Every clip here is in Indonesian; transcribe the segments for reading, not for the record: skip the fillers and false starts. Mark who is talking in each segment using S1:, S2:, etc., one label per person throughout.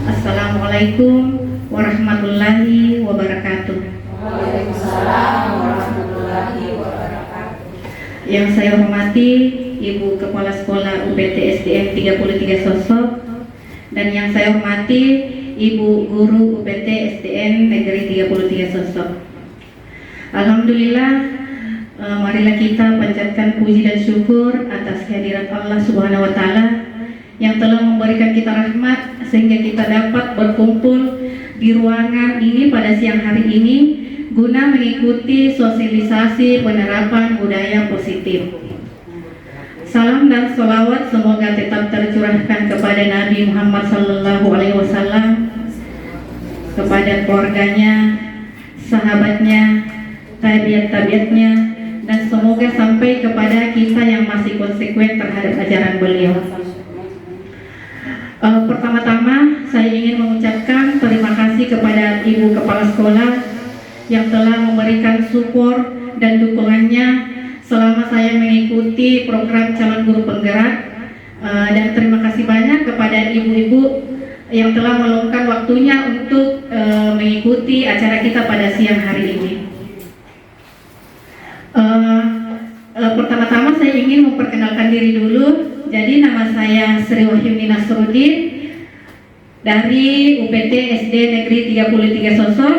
S1: Assalamualaikum warahmatullahi wabarakatuh.
S2: Waalaikumsalam warahmatullahi wabarakatuh.
S1: Yang saya hormati Ibu Kepala Sekolah UPT SDN 33 Sosok, dan yang saya hormati Ibu Guru UPT SDN Negeri 33 Sosok. Alhamdulillah, marilah kita panjatkan puji dan syukur atas kehadirat Allah Subhanahu wa Ta'ala yang telah memberikan kita rahmat sehingga kita dapat berkumpul di ruangan ini pada siang hari ini guna mengikuti sosialisasi penerapan budaya positif. Salam dan sholawat semoga tetap tercurahkan kepada Nabi Muhammad SAW, kepada keluarganya, sahabatnya, tabiat-tabiatnya, dan semoga sampai kepada kita yang masih konsekuen terhadap ajaran beliau. Pertama-tama saya ingin mengucapkan terima kasih kepada Ibu Kepala Sekolah yang telah memberikan support dan dukungannya selama saya mengikuti program calon guru penggerak, dan terima kasih banyak kepada ibu-ibu yang telah meluangkan waktunya untuk mengikuti acara kita pada siang hari ini. Pertama-tama saya ingin memperkenalkan diri dulu. Jadi nama saya Sri Wahyuni Nasruddin dari UPT SD Negeri 33 Sosok.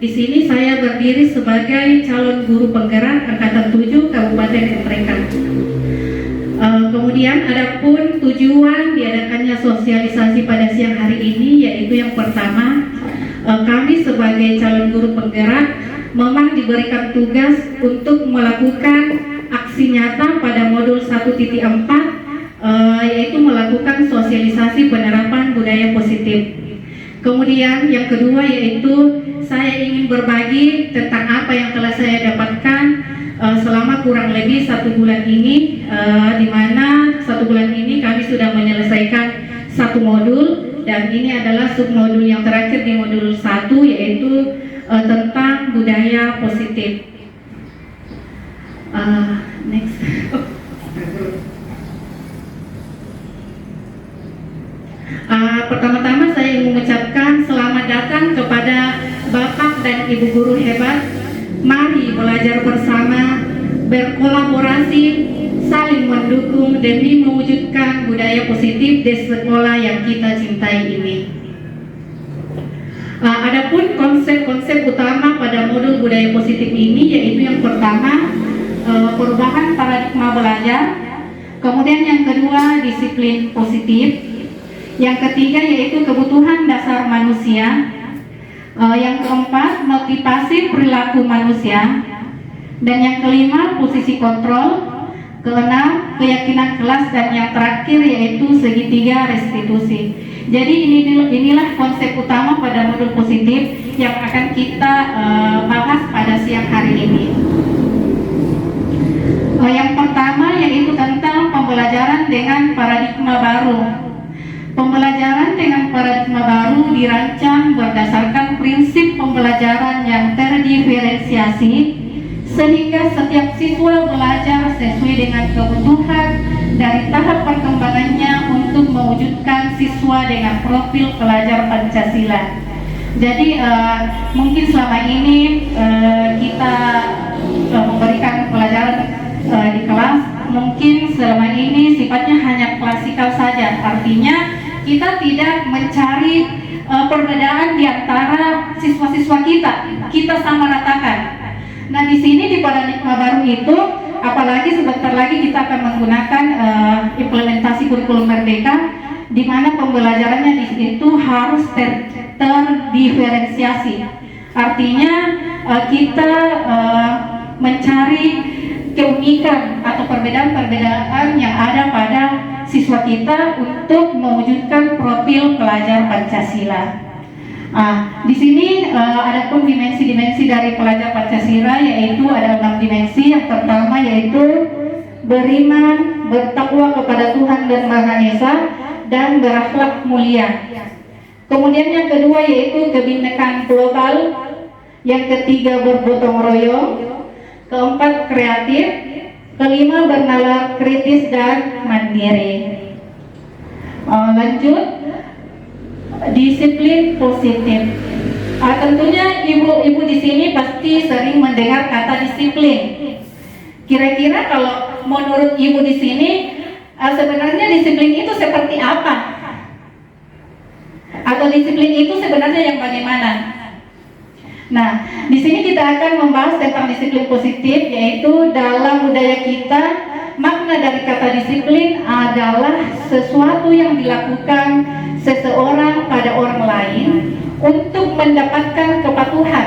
S1: Di sini saya berdiri sebagai calon guru penggerak angkatan 7 Kabupaten Ntreka. Kemudian adapun tujuan diadakannya sosialisasi pada siang hari ini yaitu yang pertama, kami sebagai calon guru penggerak memang diberikan tugas untuk melakukan aksi nyata pada modul 1.4, yaitu melakukan sosialisasi penerapan budaya positif. Kemudian yang kedua yaitu saya ingin berbagi tentang apa yang telah saya dapatkan selama kurang lebih 1 bulan ini, di mana 1 bulan ini kami sudah menyelesaikan 1 modul, dan ini adalah submodul yang terakhir di modul 1 yaitu tentang budaya positif. Next. Pertama-tama saya ingin mengucapkan selamat datang kepada Bapak dan Ibu guru hebat. Mari belajar bersama, berkolaborasi, saling mendukung demi mewujudkan budaya positif di sekolah yang kita cintai ini. Adapun konsep-konsep utama pada modul budaya positif ini yaitu yang pertama, perubahan paradigma belajar. Kemudian yang kedua, disiplin positif. Yang ketiga yaitu kebutuhan dasar manusia. Yang keempat, motivasi perilaku manusia. Dan yang kelima, posisi kontrol. Keenam, keyakinan kelas. Dan yang terakhir yaitu segitiga restitusi. Jadi inilah konsep utama pada modul positif yang akan kita bahas pada siang hari ini. Yang pertama yaitu tentang pembelajaran dengan paradigma baru. Pembelajaran dengan paradigma baru dirancang berdasarkan prinsip pembelajaran yang terdiferensiasi, sehingga setiap siswa belajar sesuai dengan kebutuhan dari tahap perkembangannya untuk mewujudkan siswa dengan profil pelajar Pancasila. Jadi mungkin selama ini kita memberikan pelajaran di kelas, mungkin selama ini sifatnya hanya klasikal saja. Artinya kita tidak mencari perbedaan di antara siswa-siswa kita sama ratakan. Nah, di sini di paradigma baru itu, apalagi sebentar lagi kita akan menggunakan implementasi kurikulum merdeka, di mana pembelajarannya di situ harus terdiferensiasi. Artinya kita mencari keunikan atau perbedaan-perbedaan yang ada pada siswa kita untuk mewujudkan profil pelajar Pancasila. Di sini ada pun dimensi-dimensi dari pelajar Pancasila, yaitu ada 6 dimensi. Yang pertama yaitu beriman, bertakwa kepada Tuhan dan Maha Esa, dan berakhlak mulia. Kemudian yang kedua yaitu kebinekaan global. Yang ketiga bergotong royong. Keempat kreatif. Kelima bernalar kritis dan mandiri. Lanjut, disiplin positif. Tentunya ibu-ibu di sini pasti sering mendengar kata disiplin. Kira-kira kalau menurut ibu di sini sebenarnya disiplin itu seperti apa? Atau disiplin itu sebenarnya yang bagaimana? Nah, di sini kita akan membahas tentang disiplin positif, yaitu dalam budaya kita, makna dari kata disiplin adalah sesuatu yang dilakukan seseorang pada orang lain untuk mendapatkan kepatuhan.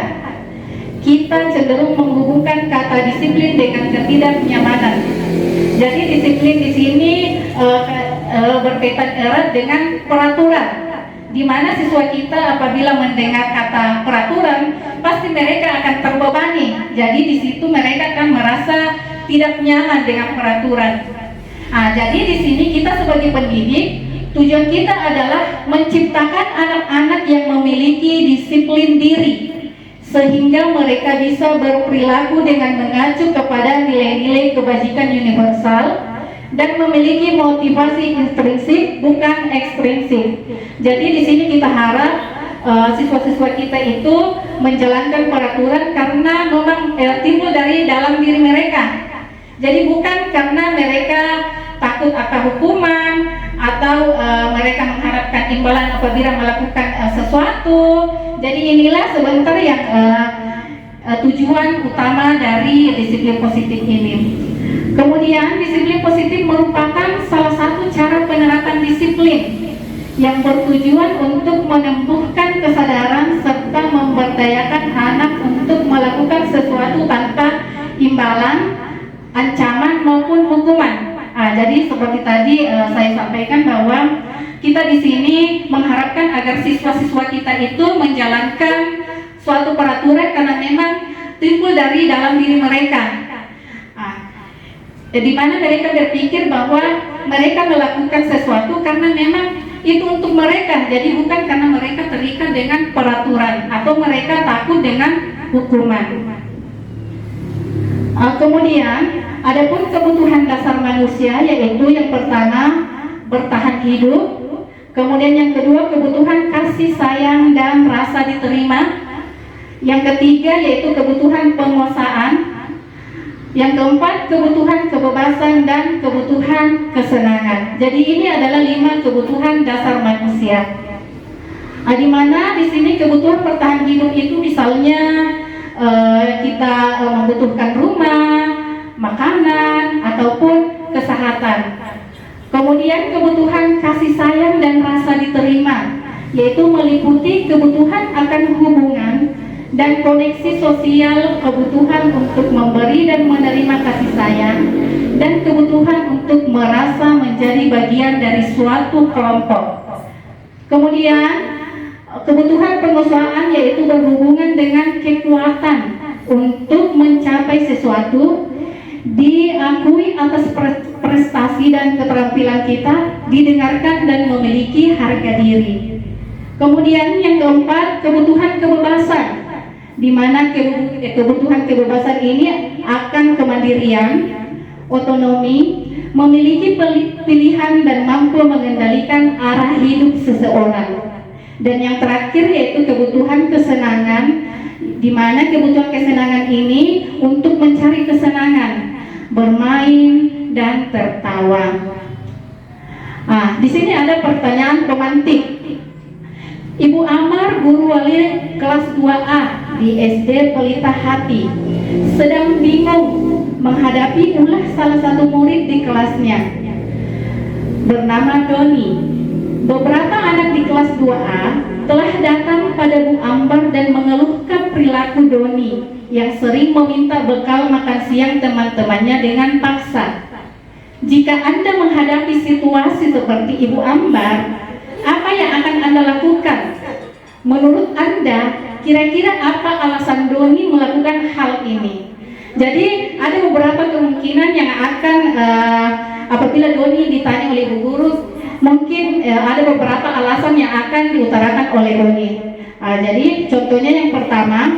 S1: Kita cenderung menghubungkan kata disiplin dengan ketidaknyamanan. Jadi disiplin di sini berkaitan erat dengan peraturan, di mana siswa kita apabila mendengar kata peraturan pasti mereka akan terbebani. Jadi di situ mereka akan merasa tidak nyaman dengan peraturan. Jadi di sini kita sebagai pendidik, tujuan kita adalah menciptakan anak-anak yang memiliki disiplin diri, sehingga mereka bisa berperilaku dengan mengacu kepada nilai-nilai kebajikan universal dan memiliki motivasi intrinsik bukan ekstrinsik. Jadi di sini kita harap siswa-siswa kita itu menjalankan peraturan karena memang timbul dari dalam diri mereka. Jadi bukan karena mereka takut akan hukuman atau mereka mengharapkan imbalan apabila melakukan sesuatu. Jadi inilah sebentar yang tujuan utama dari disiplin positif ini. Kemudian disiplin positif merupakan salah satu cara penerapan disiplin yang bertujuan untuk menumbuhkan kesadaran serta memberdayakan anak untuk melakukan sesuatu tanpa imbalan, ancaman maupun hukuman. Jadi seperti tadi saya sampaikan bahwa kita di sini mengharapkan agar siswa-siswa kita itu menjalankan suatu peraturan karena memang timbul dari dalam diri mereka. Di mana mereka berpikir bahwa mereka melakukan sesuatu karena memang itu untuk mereka, jadi bukan karena mereka terikat dengan peraturan atau mereka takut dengan hukuman. Kemudian adapun kebutuhan dasar manusia, yaitu yang pertama bertahan hidup, kemudian yang kedua kebutuhan kasih sayang dan rasa diterima, yang ketiga yaitu kebutuhan penguasaan, yang keempat kebutuhan kebebasan dan kebutuhan kesenangan. Jadi ini adalah 5 kebutuhan dasar manusia. Di mana di sini kebutuhan bertahan hidup itu misalnya kita membutuhkan rumah, makanan ataupun kesehatan. Kemudian kebutuhan kasih sayang dan rasa diterima,
S3: yaitu meliputi kebutuhan akan hubungan dan koneksi sosial, kebutuhan untuk memberi dan menerima kasih sayang, dan kebutuhan untuk merasa menjadi bagian dari suatu kelompok. Kemudian kebutuhan pengusahaan yaitu berhubungan dengan kekuatan untuk mencapai sesuatu, diakui atas prestasi dan keterampilan kita, didengarkan dan memiliki harga diri. Kemudian yang keempat, kebutuhan kebebasan, di mana kebutuhan kebebasan ini akan kemandirian, otonomi, memiliki pilihan dan mampu mengendalikan arah hidup seseorang. Dan yang terakhir yaitu kebutuhan kesenangan, di mana kebutuhan kesenangan ini untuk mencari kesenangan, bermain dan tertawa. Di sini ada pertanyaan pemantik. Ibu Amar, guru wali kelas 2A di SD Pelita Hati, sedang bingung menghadapi ulah salah satu murid di kelasnya bernama Doni. Beberapa anak di kelas 2A telah datang pada Bu Ambar dan mengeluhkan perilaku Doni yang sering meminta bekal makan siang teman-temannya dengan paksa. Jika Anda menghadapi situasi seperti Ibu Ambar, apa yang akan Anda lakukan? Menurut Anda, kira-kira apa alasan Doni melakukan hal ini? Jadi ada beberapa kemungkinan yang akan apabila Doni ditanya oleh ibu guru, mungkin ada beberapa alasan yang akan diutarakan oleh Doni. Jadi contohnya yang pertama,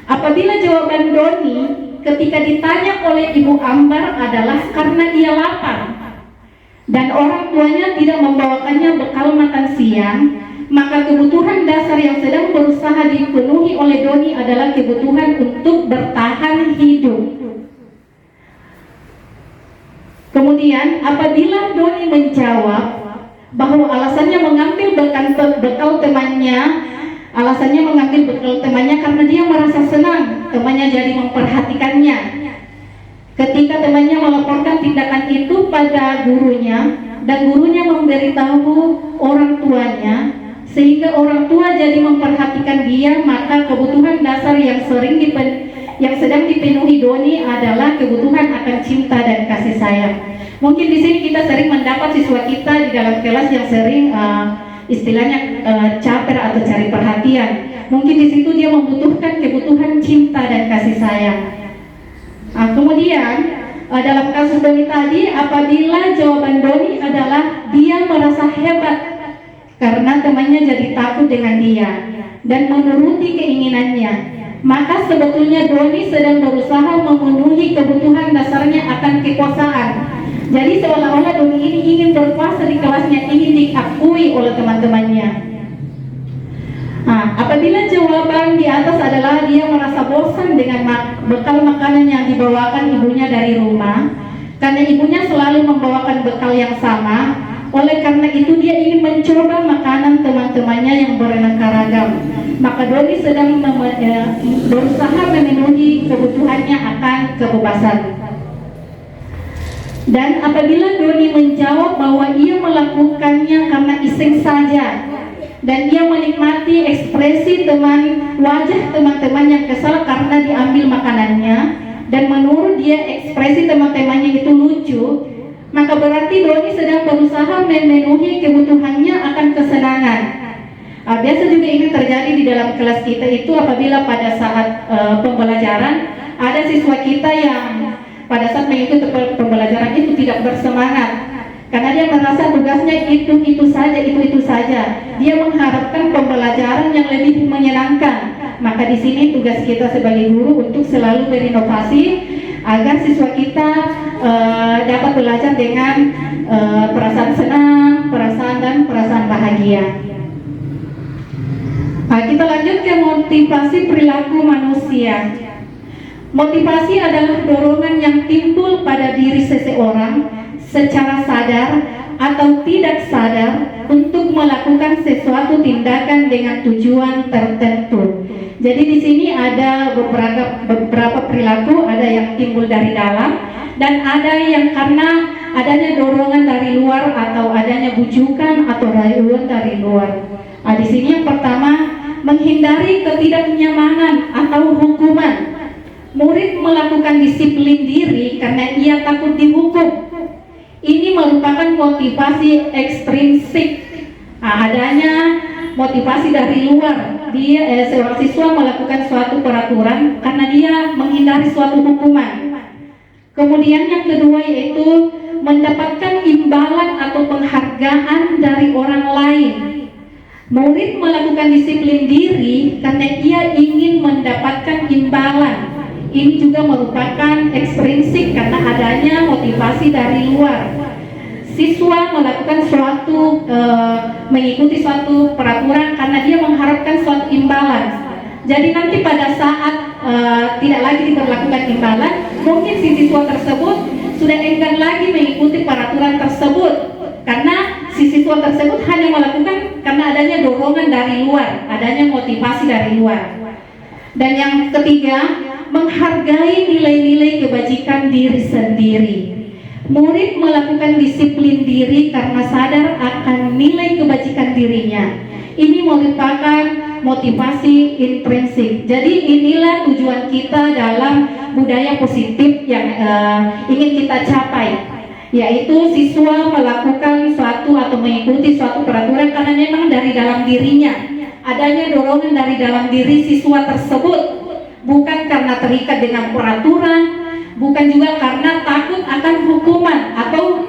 S3: apabila jawaban Doni ketika ditanya oleh Ibu Ambar adalah karena ia lapar dan orang tuanya tidak membawakannya bekal makan siang, maka kebutuhan dasar yang sedang berusaha dipenuhi oleh Doni adalah kebutuhan untuk bertahan hidup. Kemudian apabila Doni menjawab bahwa alasannya mengambil bekal temannya, karena dia merasa senang temannya jadi memperhatikannya. Ketika temannya melaporkan tindakan itu pada gurunya dan gurunya memberitahu orang tuanya, sehingga orang tua jadi memperhatikan dia, maka kebutuhan dasar yang sedang dipenuhi Doni adalah kebutuhan akan cinta dan kasih sayang. Mungkin di sini kita sering mendapat siswa kita di dalam kelas yang sering istilahnya caper atau cari perhatian. Mungkin di situ dia membutuhkan kebutuhan cinta dan kasih sayang. Kemudian dalam kasus Doni tadi, apabila jawaban Doni adalah dia merasa hebat karena temannya jadi takut dengan dia dan menuruti keinginannya, maka sebetulnya Doni sedang berusaha memenuhi kebutuhan dasarnya akan kekuasaan. Jadi seolah-olah Doni ini ingin berkuasa di kelasnya, ingin diakui oleh teman-temannya. Apabila jawaban di atas adalah dia merasa bosan dengan bekal makanan yang dibawakan ibunya dari rumah, karena ibunya selalu membawakan bekal yang sama, oleh karena itu dia ingin mencoba makanan teman-temannya yang beraneka ragam, maka Doni sedang berusaha memenuhi kebutuhannya akan kebebasan. Dan apabila Doni menjawab bahwa ia melakukannya karena iseng saja dan dia menikmati ekspresi wajah teman-teman yang kesal karena diambil makanannya, dan menurut dia ekspresi teman-temannya itu lucu, maka berarti Doni sedang berusaha memenuhi kebutuhannya akan kesenangan. Biasa juga ini terjadi di dalam kelas kita itu apabila pada saat pembelajaran ada siswa kita yang pada saat mengikuti pembelajaran itu tidak bersemangat karena dia merasa tugasnya itu saja. Dia mengharapkan pembelajaran yang lebih menyenangkan. Maka di sini tugas kita sebagai guru untuk selalu berinovasi agar siswa kita dapat belajar dengan perasaan senang, perasaan bahagia. Kita lanjut ke motivasi perilaku manusia. Motivasi adalah dorongan yang timbul pada diri seseorang secara sadar atau tidak sadar untuk melakukan sesuatu tindakan dengan tujuan tertentu. Jadi di sini ada beberapa perilaku, ada yang timbul dari dalam dan ada yang karena adanya dorongan dari luar atau adanya bujukan atau rayuan dari luar. Di sini yang pertama, menghindari ketidaknyamanan atau hukuman. Murid melakukan disiplin diri karena ia takut dihukum. Ini merupakan motivasi ekstrinsik. Adanya motivasi dari luar. Seorang siswa melakukan suatu peraturan karena dia menghindari suatu hukuman. Kemudian yang kedua yaitu mendapatkan imbalan atau penghargaan dari orang lain. Murid melakukan disiplin diri karena ia ingin mendapatkan imbalan. Ini juga merupakan ekstrinsik karena adanya motivasi dari luar. Siswa melakukan mengikuti suatu peraturan karena dia mengharapkan suatu imbalan. Jadi nanti pada saat tidak lagi diberlakukan imbalan, mungkin si siswa tersebut sudah enggan lagi mengikuti peraturan tersebut karena si siswa tersebut hanya melakukan karena adanya dorongan dari luar, adanya motivasi dari luar. Dan yang ketiga, menghargai nilai-nilai kebajikan diri sendiri. Murid melakukan disiplin diri karena sadar akan nilai kebajikan dirinya. Ini merupakan motivasi intrinsik. Jadi inilah tujuan kita dalam budaya positif yang ingin kita capai, yaitu siswa melakukan suatu atau mengikuti suatu peraturan karena memang dari dalam dirinya adanya dorongan dari dalam diri siswa tersebut, bukan karena terikat dengan peraturan, bukan juga karena takut akan hukuman atau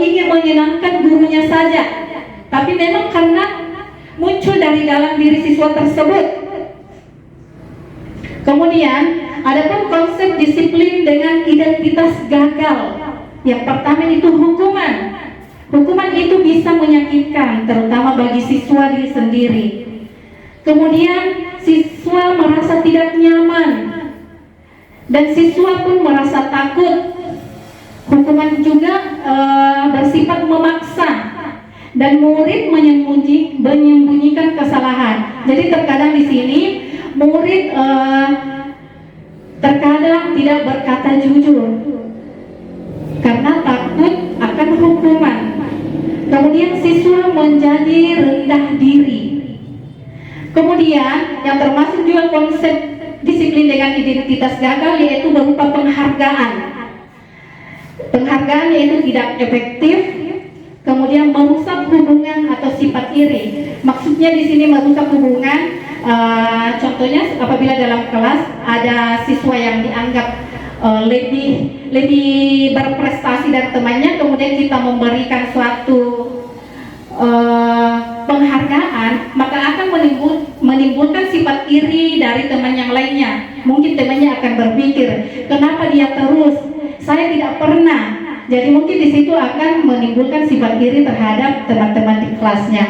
S3: ingin menyenangkan gurunya saja, tapi memang karena muncul dari dalam diri siswa tersebut. Kemudian adapun konsep disiplin dengan identitas gagal. Yang pertama itu hukuman. Hukuman itu bisa menyakitkan, terutama bagi siswa diri sendiri. Kemudian siswa merasa tidak nyaman dan siswa pun merasa takut. Hukuman juga bersifat memaksa dan murid menyembunyikan kesalahan. Jadi terkadang di sini murid terkadang tidak berkata jujur karena takut akan hukuman. Kemudian siswa menjadi rendah diri. Kemudian yang termasuk juga konsep disiplin dengan identitas gagal yaitu berupa penghargaan. Penghargaan yaitu tidak efektif, kemudian merusak hubungan atau sifat iri. Maksudnya di sini merusak hubungan. Contohnya apabila dalam kelas ada siswa yang dianggap lebih berprestasi dari temannya, kemudian kita memberikan suatu penghargaan, maka akan menimbulkan sifat iri dari teman yang lainnya. Mungkin temannya akan berpikir, kenapa dia terus, saya tidak pernah. Jadi mungkin di situ akan menimbulkan sifat iri terhadap teman-teman di kelasnya.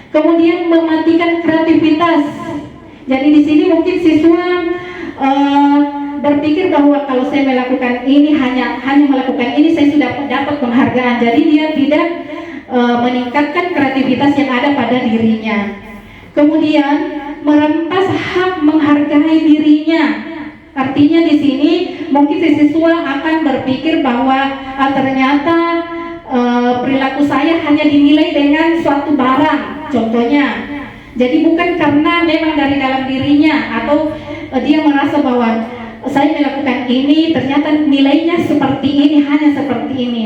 S3: Kemudian mematikan kreativitas. Jadi di sini mungkin siswa berpikir bahwa kalau saya melakukan ini hanya melakukan ini saya sudah dapat penghargaan. Jadi dia tidak meningkatkan kreativitas yang ada pada dirinya. Kemudian merampas hak menghargai dirinya. Artinya di sini mungkin si siswa akan berpikir bahwa ternyata perilaku saya hanya dinilai dengan suatu barang, contohnya. Jadi bukan karena memang dari dalam dirinya atau dia merasa bahwa saya melakukan ini ternyata nilainya seperti ini, hanya seperti ini.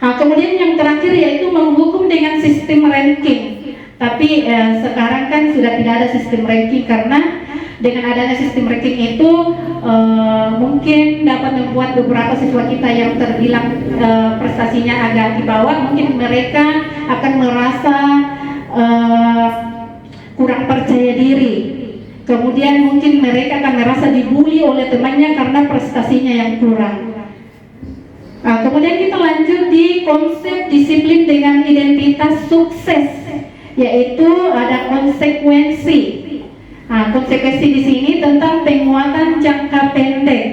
S3: Kemudian yang terakhir yaitu menghukum dengan sistem ranking. Tapi sekarang kan sudah tidak ada sistem ranking karena dengan adanya sistem ranking itu mungkin dapat membuat beberapa siswa kita yang terbilang prestasinya agak di bawah, mungkin mereka akan merasa kurang percaya diri. Kemudian mungkin mereka akan merasa dibully oleh temannya karena prestasinya yang kurang. Kemudian kita lanjut di konsep disiplin dengan identitas sukses, yaitu ada konsekuensi. Konsekuensi di sini tentang penguatan jangka pendek.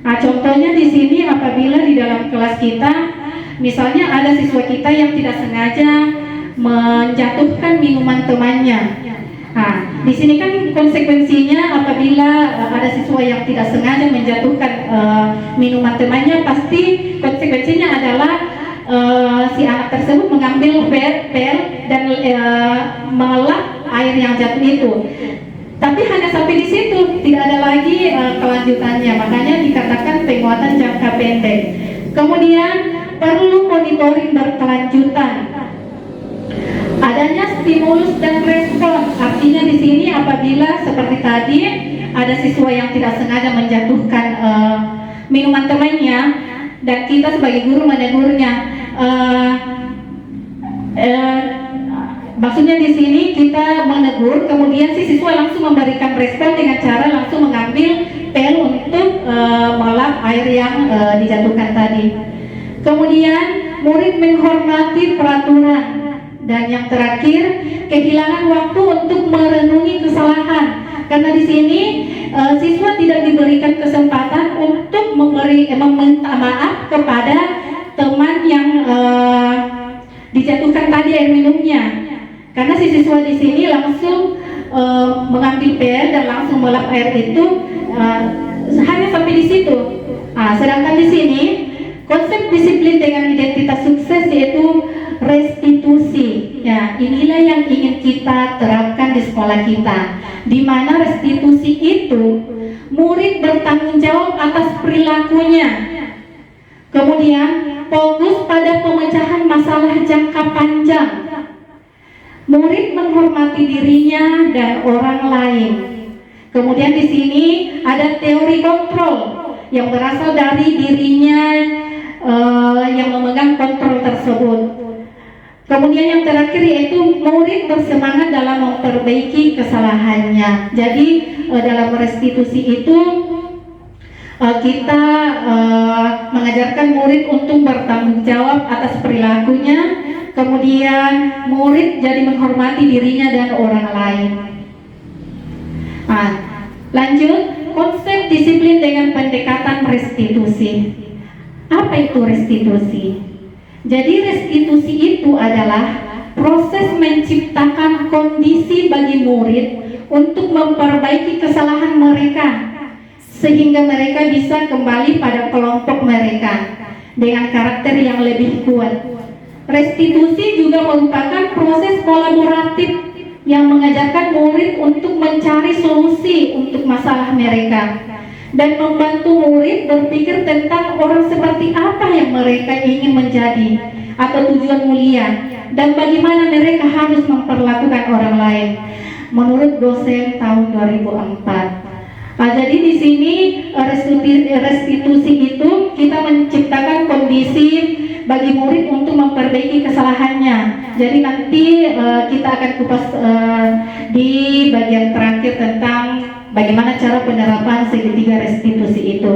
S3: Contohnya di sini apabila di dalam kelas kita, misalnya ada siswa kita yang tidak sengaja menjatuhkan minuman temannya. Di sini kan konsekuensinya apabila ada siswa yang tidak sengaja menjatuhkan minuman temannya, pasti konsekuensinya adalah si anak tersebut mengambil pel dan melap air yang jatuh itu. Tapi hanya sampai di situ, tidak ada lagi kelanjutannya. Makanya dikatakan penguatan jangka pendek. Kemudian perlu monitoring berkelanjutan. Adanya stimulus dan respon. Artinya di sini apabila seperti tadi ada siswa yang tidak sengaja menjatuhkan minuman temannya dan kita sebagai guru menegurnya, maksudnya di sini kita menegur, kemudian si siswa langsung memberikan respon dengan cara langsung mengambil pel untuk melap air yang dijatuhkan tadi. Kemudian murid menghormati peraturan. Dan yang terakhir, kehilangan waktu untuk merenungi kesalahan. Karena di sini siswa tidak diberikan kesempatan untuk meminta maaf kepada teman yang dijatuhkan tadi air minumnya. Karena si siswa di sini langsung mengambil pel dan langsung melap air itu hanya sampai di situ. Sedangkan di sini konsep disiplin dengan identitas sukses yaitu restitusi. Ya, inilah yang ingin kita terapkan di sekolah kita, di mana restitusi itu murid bertanggung jawab atas perilakunya. Kemudian fokus pada pemecahan masalah jangka panjang. Murid menghormati dirinya dan orang lain. Kemudian di sini ada teori kontrol yang berasal dari dirinya yang memegang kontrol tersebut. Kemudian yang terakhir yaitu murid bersemangat dalam memperbaiki kesalahannya. Jadi dalam restitusi itu kita mengajarkan murid untuk bertanggung jawab atas perilakunya. Kemudian murid jadi menghormati dirinya dan orang lain. Lanjut, konsep disiplin dengan pendekatan restitusi. Apa itu restitusi? Jadi restitusi itu adalah proses menciptakan kondisi bagi murid untuk memperbaiki kesalahan mereka sehingga mereka bisa kembali pada kelompok mereka dengan karakter yang lebih kuat. Restitusi juga merupakan proses kolaboratif yang mengajarkan murid untuk mencari solusi untuk masalah mereka dan membantu murid berpikir tentang orang seperti apa yang mereka ingin menjadi atau tujuan mulia dan bagaimana mereka harus memperlakukan orang lain menurut dosen tahun 2004. Jadi di sini restitusi itu kita menciptakan kondisi bagi murid untuk memperbaiki kesalahannya. Jadi nanti kita akan kupas di bagian terakhir tentang bagaimana cara penerapan segitiga restitusi itu.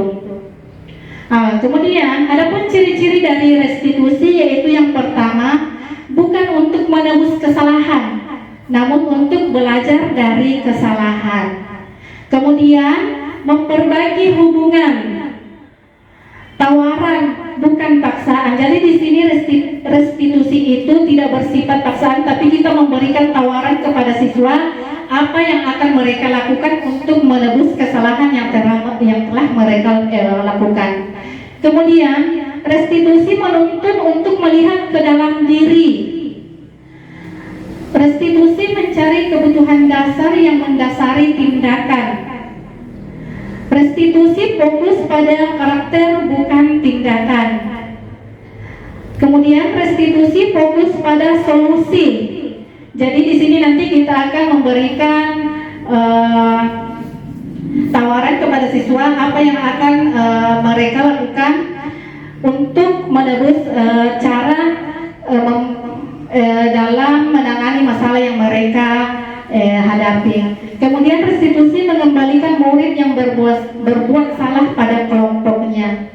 S3: Kemudian adapun ciri-ciri dari restitusi yaitu yang pertama, bukan untuk menebus kesalahan, namun untuk belajar dari kesalahan. Kemudian memperbaiki hubungan, tawaran bukan paksaan. Jadi di sini restitusi itu tidak bersifat paksaan, tapi kita memberikan tawaran kepada siswa apa yang akan mereka lakukan untuk menebus kesalahan yang telah mereka lakukan. Kemudian restitusi menuntun untuk melihat ke dalam diri. Restitusi mencari kebutuhan dasar yang mendasari tindakan. Restitusi fokus pada karakter bukan tindakan. Kemudian restitusi fokus pada solusi. Jadi di sini nanti kita akan memberikan tawaran kepada siswa apa yang akan mereka lakukan untuk menebus cara dalam menangani masalah yang mereka hadapi. Kemudian restitusi mengembalikan murid yang berbuat salah pada kelompoknya.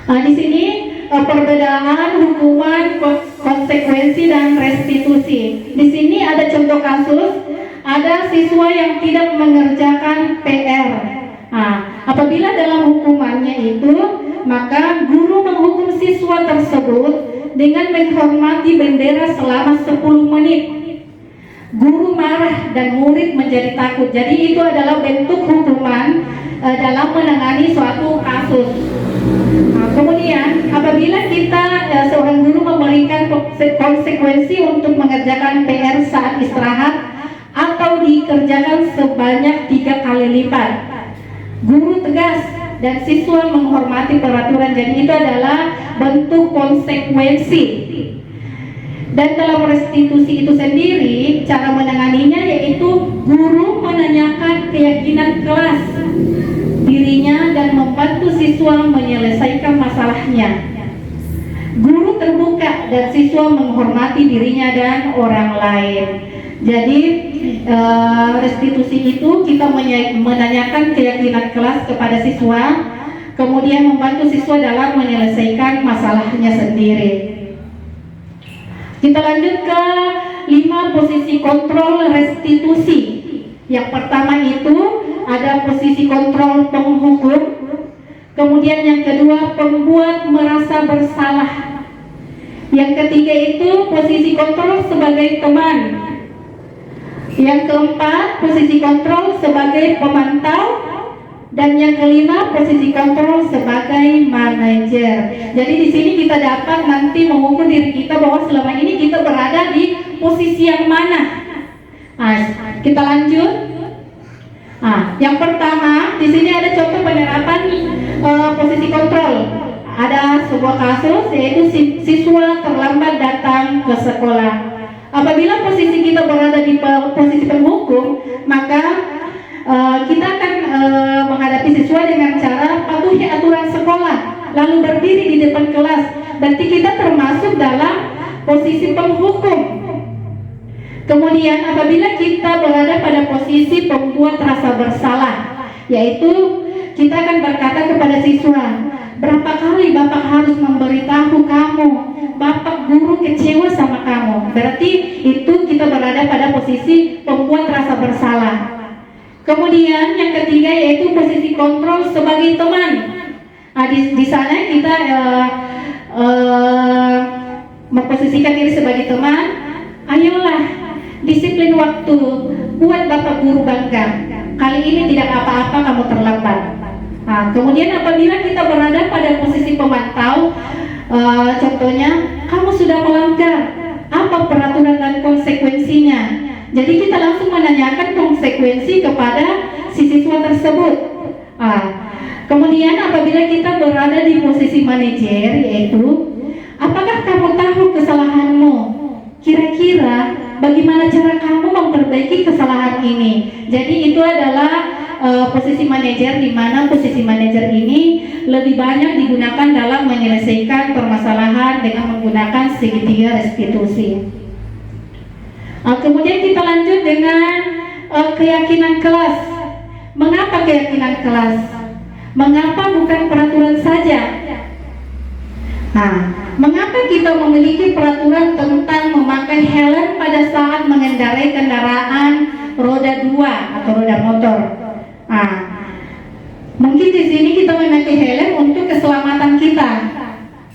S3: Di sini perbedaan hukuman, konsekuensi dan restitusi. Di sini ada contoh kasus, ada siswa yang tidak mengerjakan PR. Apabila dalam hukumannya itu, maka guru menghukum siswa tersebut dengan menghormati bendera selama 10 menit. Guru marah dan murid menjadi takut. Jadi itu adalah bentuk hukuman dalam menangani suatu kasus. Nah, kemudian apabila kita seorang guru memberikan konsekuensi untuk mengerjakan PR saat istirahat atau dikerjakan sebanyak 3 kali lipat, guru tegas dan siswa menghormati peraturan. Jadi itu adalah bentuk konsekuensi. Dan dalam restitusi itu sendiri, cara menanganinya yaitu guru menanyakan keyakinan kelas dirinya dan membantu siswa menyelesaikan masalahnya. Guru terbuka dan siswa menghormati dirinya dan orang lain. Jadi restitusi itu kita menanyakan keyakinan kelas kepada siswa, kemudian membantu siswa dalam menyelesaikan masalahnya sendiri. Kita lanjut ke 5 posisi kontrol restitusi. Yang pertama itu ada posisi kontrol penghukum, kemudian yang kedua pembuat merasa bersalah, yang ketiga itu posisi kontrol sebagai teman, yang keempat posisi kontrol sebagai pemantau, dan yang kelima posisi kontrol sebagai manajer. Jadi di sini kita dapat nanti mengukur diri kita bahwa selama ini kita berada di posisi yang mana. Nah, kita lanjut. Nah, yang pertama di sini ada contoh penerapan posisi kontrol. Ada sebuah kasus yaitu siswa terlambat datang ke sekolah. Apabila posisi kita berada di posisi penghukum, maka kita akan menghadapi siswa dengan cara patuhi aturan sekolah, lalu berdiri di depan kelas. Berarti kita termasuk dalam posisi penghukum. Kemudian apabila kita berada pada posisi pembuat rasa bersalah, yaitu kita akan berkata kepada siswa, berapa kali Bapak harus memberitahu kamu, Bapak guru kecewa sama kamu. Berarti itu kita berada pada posisi pembuat rasa bersalah. Kemudian yang ketiga yaitu posisi kontrol sebagai teman. Nah, di sana kita memposisikan diri sebagai teman. Ayolah, disiplin waktu, buat Bapak guru bangga. Kali ini tidak apa-apa kamu terlambat. Nah, kemudian apabila kita berada pada posisi pemantau, contohnya kamu sudah melanggar, apa peraturan dan konsekuensinya. Jadi kita langsung menanyakan konsekuensi kepada si siswa tersebut. Kemudian apabila kita berada di posisi manajer, yaitu apakah kamu tahu kesalahanmu? Kira-kira bagaimana cara kamu memperbaiki kesalahan ini? Jadi itu adalah posisi manajer, di mana posisi manajer ini lebih banyak digunakan dalam menyelesaikan permasalahan dengan menggunakan segitiga restitusi. Kemudian kita lanjut dengan keyakinan kelas. Mengapa keyakinan kelas? Mengapa bukan peraturan saja? Mengapa kita memiliki peraturan tentang memakai helm pada saat mengendarai kendaraan roda 2 atau roda motor? Mungkin di sini kita memakai helm untuk keselamatan kita.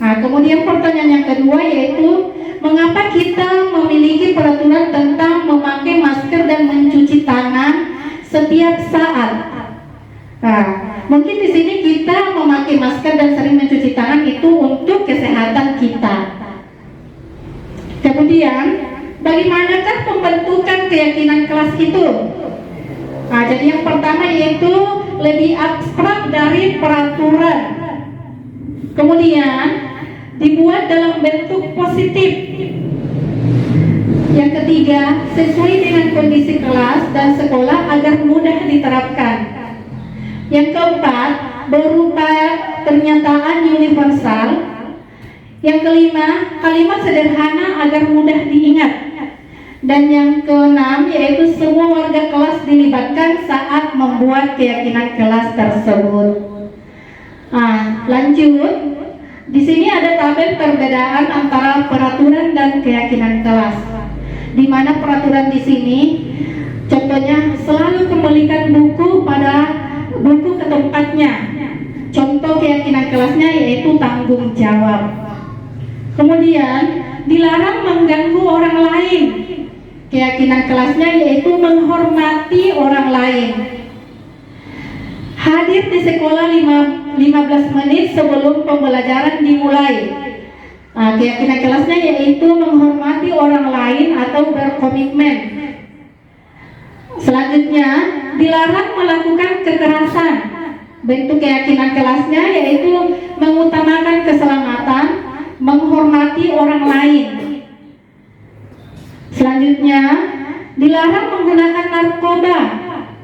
S3: Kemudian pertanyaan yang kedua yaitu mengapa kita memiliki peraturan tentang memakai masker dan mencuci tangan setiap saat? Mungkin di sini kita memakai masker dan sering mencuci tangan itu untuk kesehatan kita. Kemudian, bagaimanakah pembentukan keyakinan kelas itu? Jadi yang pertama yaitu lebih abstrak dari peraturan. Kemudian dibuat dalam bentuk positif. Yang ketiga, sesuai dengan kondisi kelas dan sekolah agar mudah diterapkan. Yang keempat, berupa pernyataan universal. Yang kelima, kalimat sederhana agar mudah diingat. Dan yang keenam yaitu semua warga kelas dilibatkan saat membuat keyakinan kelas tersebut. Lanjut. Di sini ada tabel perbedaan antara peraturan dan keyakinan kelas. Di mana peraturan di sini, contohnya selalu kembalikan buku ke tempatnya. Contoh keyakinan kelasnya yaitu tanggung jawab. Kemudian dilarang mengganggu orang lain. Keyakinan kelasnya yaitu menghormati orang lain. Hadir hadir di sekolah 15 menit sebelum pembelajaran dimulai. Keyakinan kelasnya yaitu menghormati orang lain atau berkomitmen. Selanjutnya, dilarang melakukan kekerasan. Bentuk keyakinan kelasnya yaitu mengutamakan keselamatan, menghormati orang lain. Selanjutnya, dilarang menggunakan narkoba.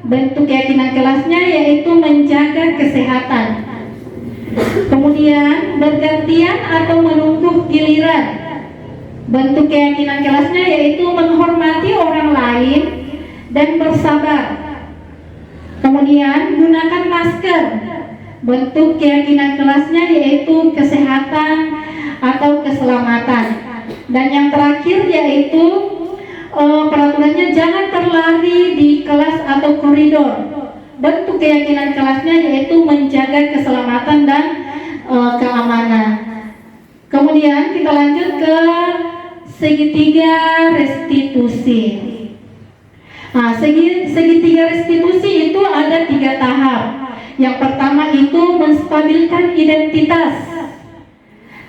S3: Bentuk keyakinan kelasnya yaitu menjaga kesehatan. Kemudian bergantian atau menunggu giliran. Bentuk keyakinan kelasnya yaitu menghormati orang lain dan bersabar. Kemudian gunakan masker. Bentuk keyakinan kelasnya yaitu kesehatan atau keselamatan. Dan yang terakhir yaitu peraturannya jangan berlari di kelas atau koridor. Bentuk keyakinan kelasnya yaitu menjaga keselamatan dan keamanan. Kemudian kita lanjut ke segitiga restitusi. Segitiga restitusi itu ada 3 tahap. Yang pertama itu menstabilkan identitas.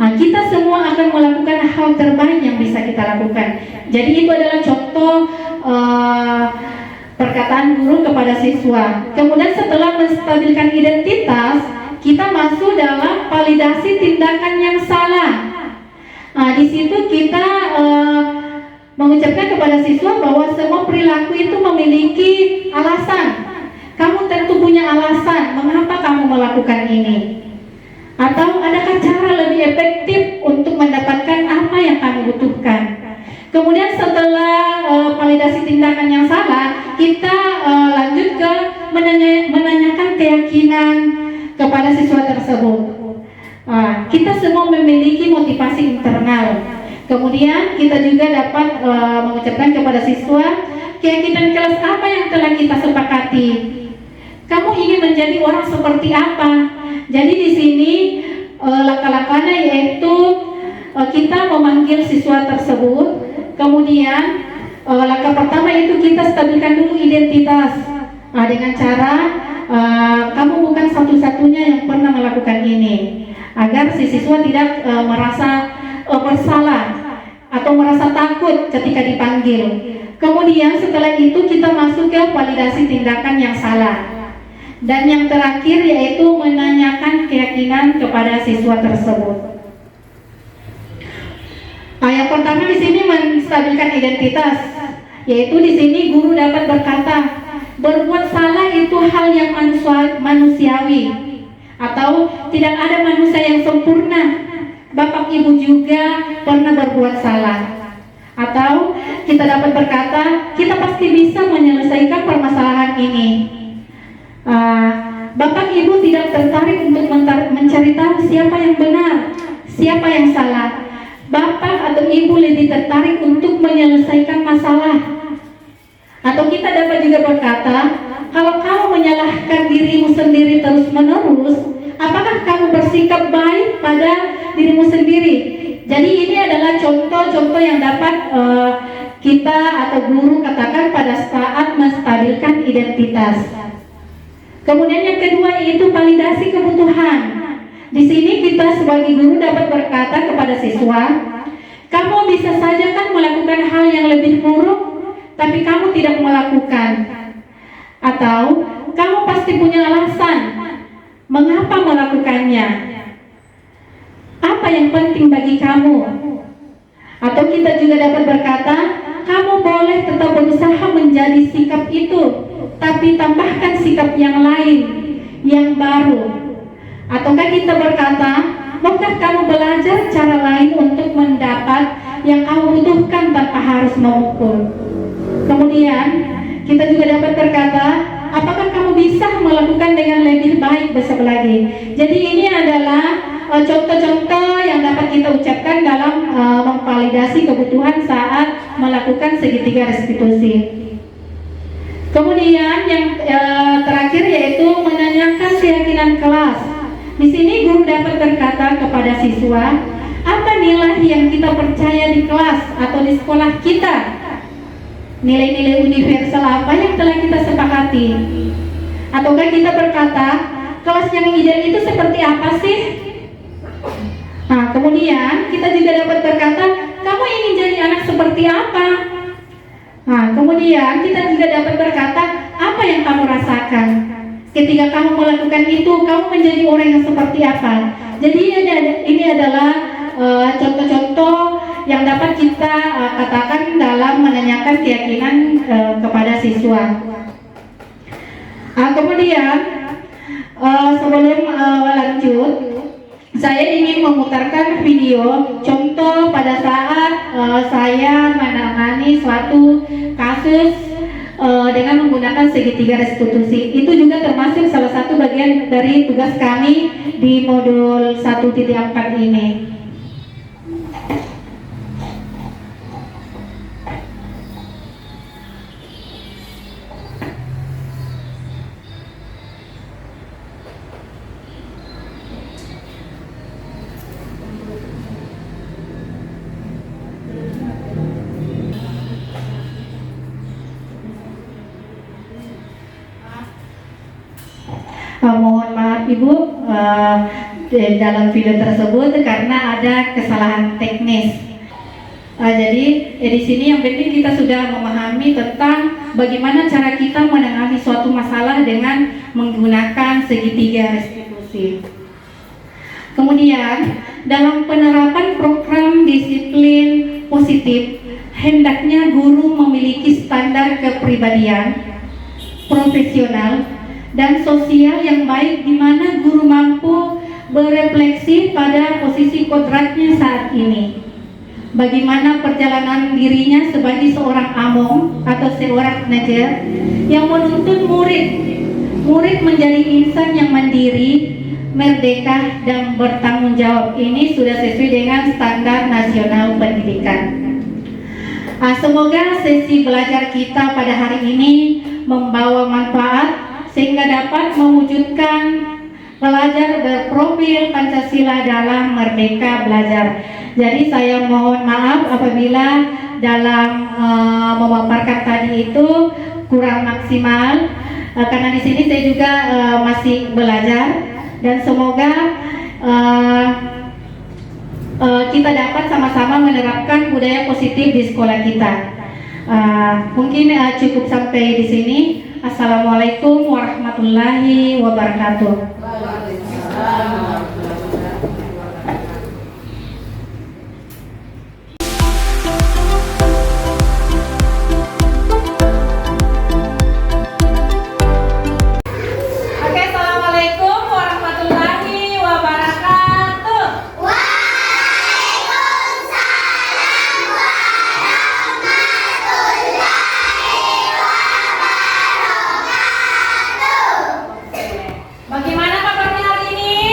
S3: Kita semua akan melakukan hal terbaik yang bisa kita lakukan. Jadi itu adalah contoh perkataan guru kepada siswa. Kemudian setelah menstabilkan identitas, kita masuk dalam validasi tindakan yang salah. Di situ kita mengucapkan kepada siswa bahwa semua perilaku itu memiliki alasan. Kamu tentu punya alasan mengapa kamu melakukan ini. Atau adakah cara lebih efektif untuk mendapatkan apa yang kamu butuhkan. Kemudian setelah validasi tindakan yang salah, kita lanjut ke menanyakan keyakinan kepada siswa tersebut. Kita semua memiliki motivasi internal. Kemudian kita juga dapat mengucapkan kepada siswa keyakinan kelas apa yang telah kita sepakati. Kamu ingin menjadi orang seperti apa? Jadi di sini langkah-langkahnya yaitu kita memanggil siswa tersebut. Kemudian langkah pertama itu kita stabilkan dulu identitas dengan cara kamu bukan satu-satunya yang pernah melakukan ini, agar si siswa tidak merasa bersalah atau merasa takut ketika dipanggil. Kemudian setelah itu kita masuk ke validasi tindakan yang salah. Dan yang terakhir yaitu menanyakan keyakinan kepada siswa tersebut. Yang pertama di sini menstabilkan identitas, yaitu di sini guru dapat berkata, berbuat salah itu hal yang manusiawi, atau tidak ada manusia yang sempurna. Bapak Ibu juga pernah berbuat salah. Atau kita dapat berkata, kita pasti bisa menyelesaikan permasalahan ini. Bapak Ibu tidak tertarik untuk mencari tahu siapa yang benar, siapa yang salah. Bapak atau Ibu lebih tertarik untuk menyelesaikan masalah. Atau kita dapat juga berkata, kalau kamu menyalahkan dirimu sendiri terus-menerus, apakah kamu bersikap baik pada dirimu sendiri? Jadi ini adalah contoh-contoh yang dapat kita atau guru katakan pada saat menstabilkan identitas. Kemudian yang kedua yaitu validasi kebutuhan. Di sini kita sebagai guru dapat berkata kepada siswa, kamu bisa saja kan melakukan hal yang lebih buruk, tapi kamu tidak melakukan. Atau kamu pasti punya alasan mengapa melakukannya. Apa yang penting bagi kamu? Atau kita juga dapat berkata, kamu boleh tetap berusaha menjadi sikap itu, tapi tambahkan sikap yang lain, yang baru. Ataukah kita berkata, maukah kamu belajar cara lain untuk mendapat yang kamu butuhkan tanpa harus memukul? Kemudian kita juga dapat berkata, apakah kamu bisa melakukan dengan lebih baik besok lagi? Jadi ini adalah contoh-contoh yang dapat kita ucapkan dalam memvalidasi kebutuhan saat melakukan segitiga restitusi. Kemudian yang terakhir yaitu menanyakan keyakinan kelas. Di sini guru dapat berkata kepada siswa, apa nilai yang kita percaya di kelas atau di sekolah kita? Nilai-nilai universal apa yang telah kita sepakati? Ataukah kita berkata, kelas yang ideal itu seperti apa sih? Nah, kemudian kita juga dapat berkata, kamu ingin jadi anak seperti apa? Nah, kemudian kita juga dapat berkata, apa yang kamu rasakan? Ketika kamu melakukan itu, kamu menjadi orang yang seperti apa? Jadi ini adalah contoh-contoh yang dapat kita katakan dalam menanyakan keyakinan kepada siswa. Kemudian sebelum lanjut, saya ingin memutarkan video contoh pada saat saya menangani suatu kasus dengan menggunakan segitiga restitusi. Itu juga termasuk salah satu bagian dari tugas kami di modul 1.4 ini. Mohon maaf Ibu dalam video tersebut karena ada kesalahan teknis. Jadi di sini yang penting kita sudah memahami tentang bagaimana cara kita menangani suatu masalah dengan menggunakan segitiga restitusi. Kemudian dalam penerapan program disiplin positif, hendaknya guru memiliki standar kepribadian, profesional, dan sosial yang baik, di mana guru mampu berefleksi pada posisi kodratnya saat ini. Bagaimana perjalanan dirinya sebagai seorang among atau seorang manajer yang menuntun murid menjadi insan yang mandiri, merdeka, dan bertanggung jawab. Ini sudah sesuai dengan standar nasional pendidikan. Semoga sesi belajar kita pada hari ini membawa manfaat sehingga dapat mewujudkan pelajar berprofil Pancasila dalam Merdeka Belajar. Jadi saya mohon maaf apabila dalam memaparkan tadi itu kurang maksimal, karena di sini saya juga masih belajar, dan semoga kita dapat sama-sama menerapkan budaya positif di sekolah kita. Mungkin cukup sampai di sini. Assalamualaikum warahmatullahi wabarakatuh.
S2: Oke, assalamualaikum warahmatullahi wabarakatuh. Bagaimana kabarnya hari ini?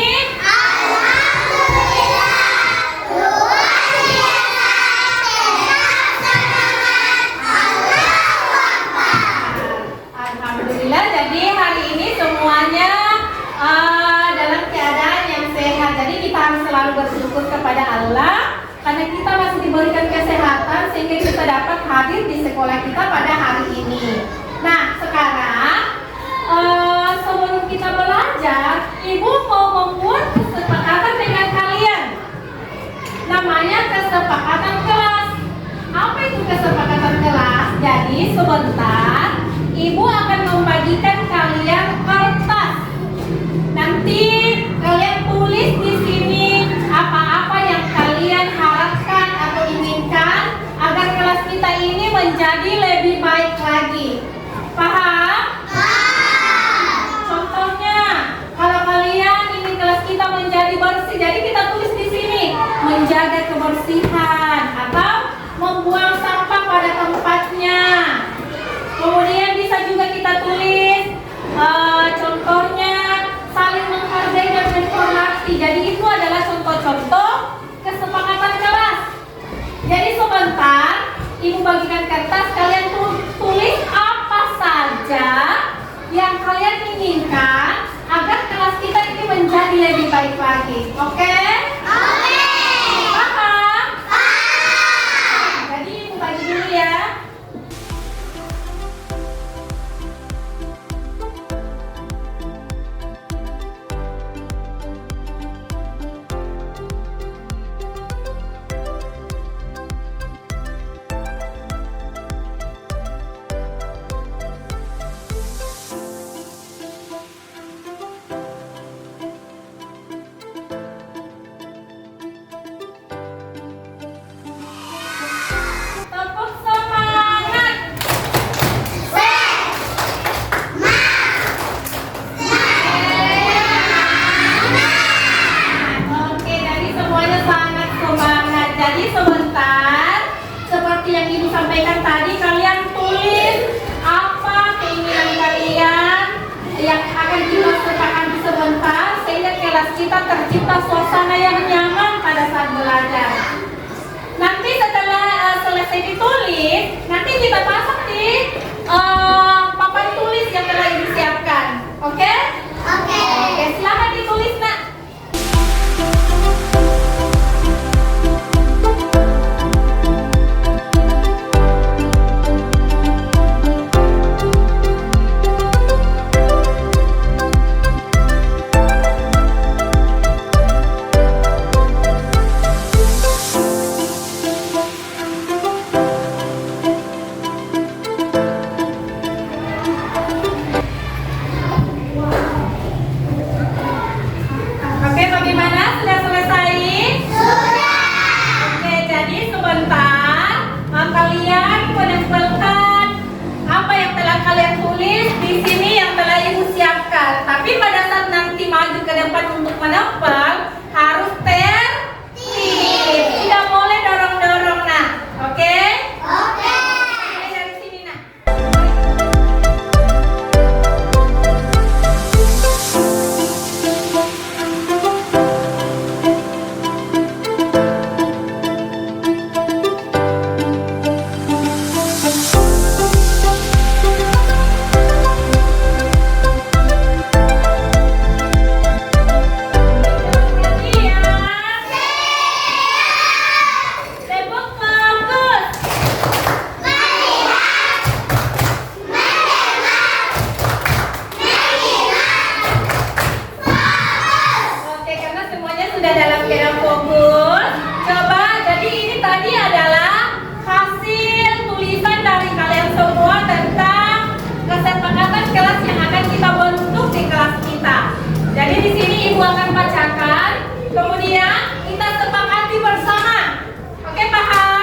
S2: Alhamdulillah, jadi hari ini semuanya dalam keadaan yang sehat. Jadi kita harus selalu bersyukur kepada Allah karena kita masih diberikan kesehatan sehingga kita dapat hadir di sekolah kita pada hari ini. Nah, sekarang sebelum kita belajar, Ibu mau membuat kesepakatan dengan kalian. Namanya kesepakatan kelas. Apa itu kesepakatan kelas? Jadi sebentar Ibu akan membagikan kalian kertas. Nanti kalian tulis di sini apa-apa yang kalian harapkan atau inginkan agar kelas kita ini menjadi lebih baik lagi. Paham? Contohnya, kalau kalian ingin kelas kita menjadi bersih, jadi kita tulis di sini menjaga kebersihan atau membuang sampah pada tempatnya. Kemudian bisa juga kita tulis contohnya saling menghargai dan menghormati. Jadi itu adalah contoh-contoh kesepakatan kelas. Jadi sebentar Ibu bagikan kertas, kalian tulis apa saja yang kalian inginkan agar kelas kita ini menjadi lebih baik lagi. Oke? Oke. Paham? Paham. Jadi Ibu bagi dulu ya. akan kita sepakati sebentar sehingga kelas kita tercipta suasana yang nyaman pada saat belajar. Nanti setelah selesai ditulis, nanti kita pasang di papan tulis yang telah disiapkan. Oke? Oke, silakan ditulis, Nak. Oke, bagaimana? Sudah selesai? Sudah. Oke, jadi sebentar kalian menempelkan apa yang telah kalian tulis di sini yang telah Ibu siapkan. Tapi pada saat nanti maju ke depan untuk menempel harus tertib. Tidak boleh dorong-dorong, Nak. Oke? Oke. Mulai dari sini, Nak. Tepuk bagus. Oke, karena semuanya sudah dalam keadaan fokus. Coba, jadi ini tadi adalah hasil tulisan dari kalian semua tentang kesepakatan kelas yang akan kita bentuk di kelas kita. Jadi di sini Ibu akan bacakan, kemudian kita sepakati bersama. Oke, paham?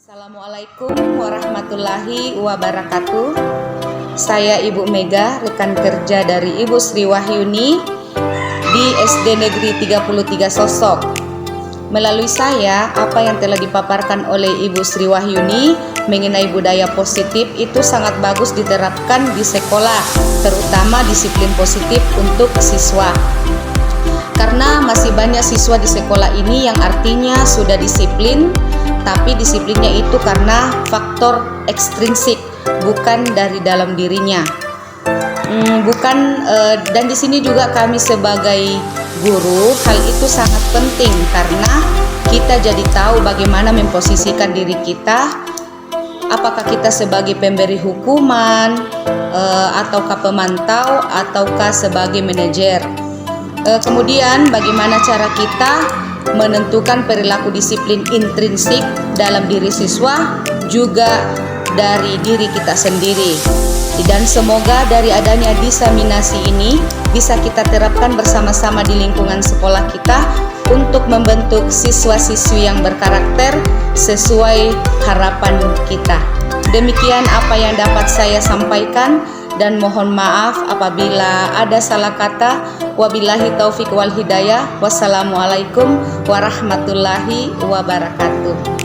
S4: Assalamualaikum warahmatullahi wabarakatuh. Saya Ibu Mega, rekan kerja dari Ibu Sri Wahyuni di SD Negeri 33 Sosok. Melalui saya, apa yang telah dipaparkan oleh Ibu Sri Wahyuni mengenai budaya positif itu sangat bagus diterapkan di sekolah, terutama disiplin positif untuk siswa. Karena masih banyak siswa di sekolah ini yang artinya sudah disiplin, tapi disiplinnya itu karena faktor ekstrinsik, bukan dari dalam dirinya. Dan di sini juga kami sebagai guru, hal itu sangat penting karena kita jadi tahu bagaimana memposisikan diri kita. Apakah kita sebagai pemberi hukuman, ataukah pemantau, ataukah sebagai manajer. Kemudian bagaimana cara kita menentukan perilaku disiplin intrinsik dalam diri siswa, juga dari diri kita sendiri. Dan semoga dari adanya diseminasi ini bisa kita terapkan bersama-sama di lingkungan sekolah kita untuk membentuk siswa-siswi yang berkarakter sesuai harapan kita. Demikian apa yang dapat saya sampaikan, dan mohon maaf apabila ada salah kata. Wabillahi taufik wal hidayah. Wassalamualaikum warahmatullahi wabarakatuh.